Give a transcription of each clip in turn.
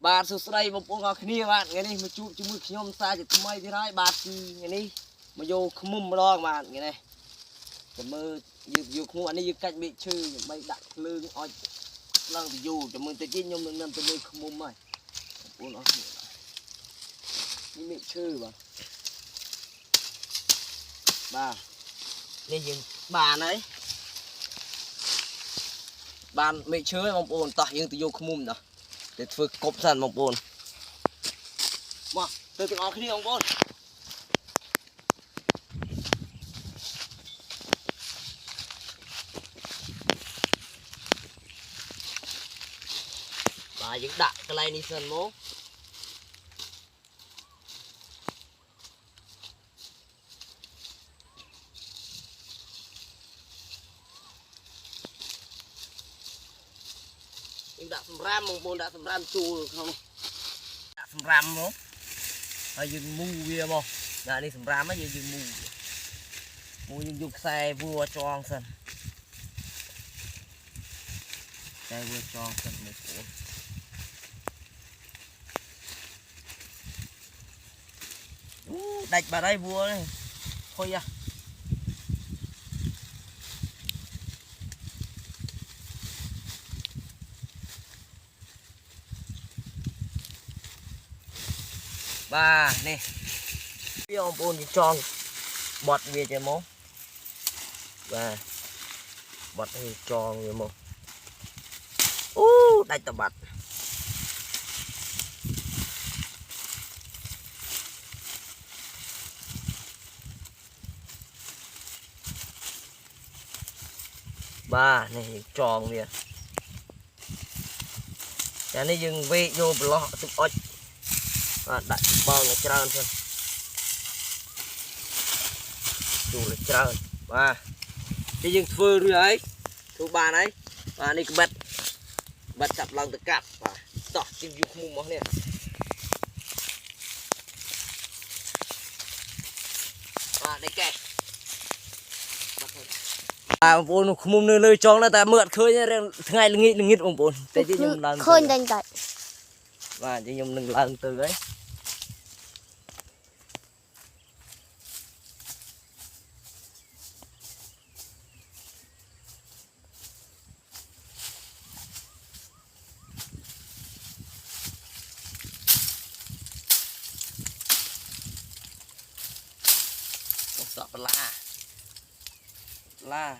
bà sụt đây một con ngọc kia bạn cái này một chút chứ mực nhom xa chỉ thay thì nói bà thì cái này mà vô không mum lo bạn cái này cái mơ dù không anh ấy cách bị chư mấy đặt lưng oi lần thì dù cho mừng tới chín nhom lần tới mơ không mum mày con nó bị chư bà nên dừng bà đấy bàn bị chư mong ôn tỏ nhưng từ vô không mum đó để phơi cọp sàn mong ôn mà từ từ ngõ khi đi mong ôn bà những đại cái này đi sân mố đã sầm ram mong bồn đã sầm ram chù không đã sầm ram nó hay dừng mù bia mò đã đi sầm ram á dừng mù mù dừng dục xe vua tròn sân xe vua tròn sân một cuốn đạch vào đây vua này thôi à bà nè bây ông bồn tròn bọt về cho mố và bọt thì tròn về mố đạch tao bật bà này tròn kìa nhà này dừng về vô lọ tụi ơi đặt bao nó trơn thôi dù là trơn và cái dừng phơi rồi ấy thứ ba đấy và này cái bật chặt lòng tự cạp và tỏ chim dục mùng món này và đây kẹt bồn không mùng nơi nơi tròn là ta mượn khơi nha ngày là nghỉ ông bồn thế chứ nhung lần khơi đánh vậy và chứ nhung đừng lần từ đấy sợ la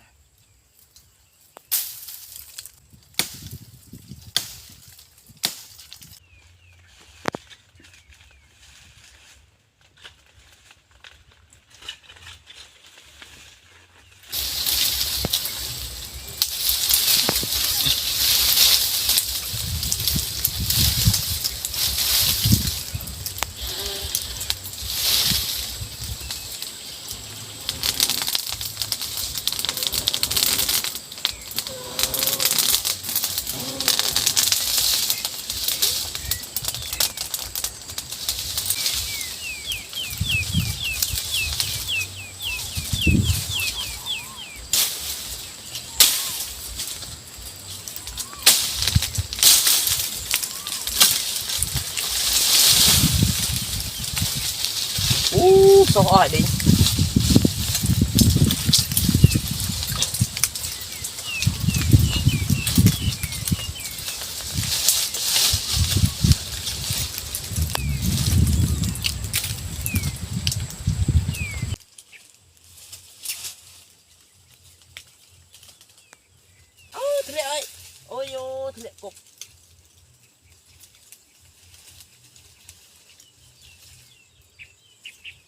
sao hỏi đi thằng lẹ ơi ôi vô thằng lẹ cục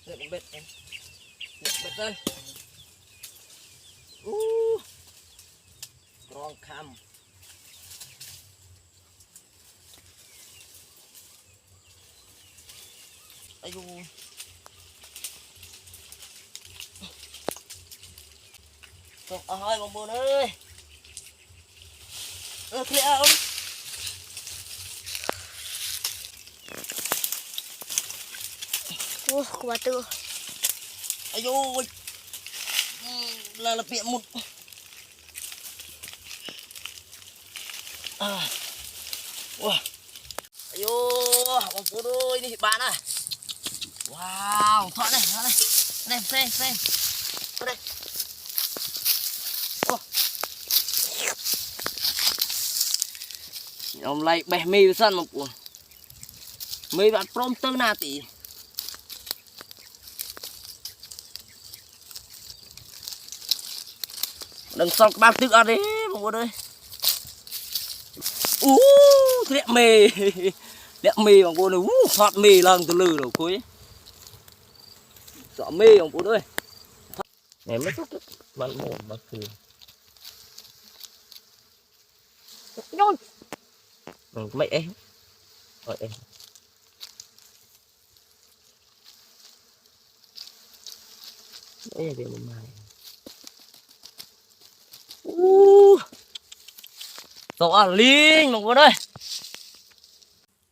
lẹ bệt em lẹ bệt ơi rong cam ai vô thôi bông bồn ơi thế ông quả tư ai vô là bịa một Yo, bông bố đôi đi bạn ơi. Wow, thoát này, thoát này. Này, xem. Thoát đây. Ô. Ông lại bẻ mì với sân một cuồng. Mì bạn prom tư nà tí. Đừng xong các bác tức ăn đi, bông bố đôi. Liệm mì. Liệm mì bông bố đôi. Thoát mì lần từ lư đầu cuối. Sợ mì bông bố đôi. Này mất chút bạn mồm bác cười. Nhôn. Mày em. Rồi em. Đấy là điều mày. Sổ ăn linh bông bố đôi.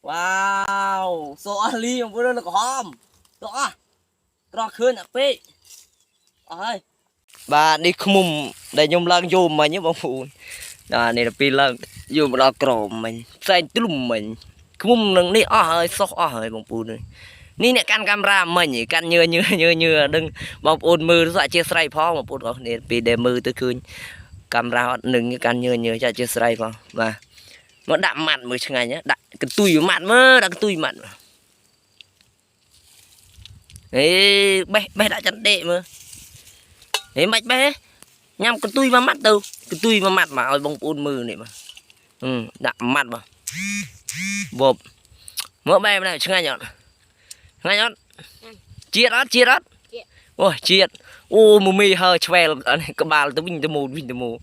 Wow, sổ ăn linh bông bố đôi là có hòm. Sổ à. Đó khơi nạc phê. Ơi. Bà đi khmum để nhung lần vô mà nhớ bông phụ. Đó này là pi lần vô mà đó crom mình xanh tùm mình khmum nâng đi hơi sốc hơi bông phụ này. Ní nè căn camera mình căn như đừng bông phụ mưa nó dọa chia sray phó bông phụ đó này pi để mưa tôi khơi camera nâng căn như cho chia sray phó và nó đậm mặn mới chừng ngày nhá đậm cái tùi mặn mơ đã cái tùi mặn ấy bé đã chắn đệ mà ấy mạch bé nhằm cái tùi vào mắt đâu cái tùi vào mặt mà ôi bông ôn mưa này mà đậm mặt mà bộp mỡ bé này chừng ngày nhọn chia đó ôi chia ô mù mì hơi choe cái bà tôi bình tôi mù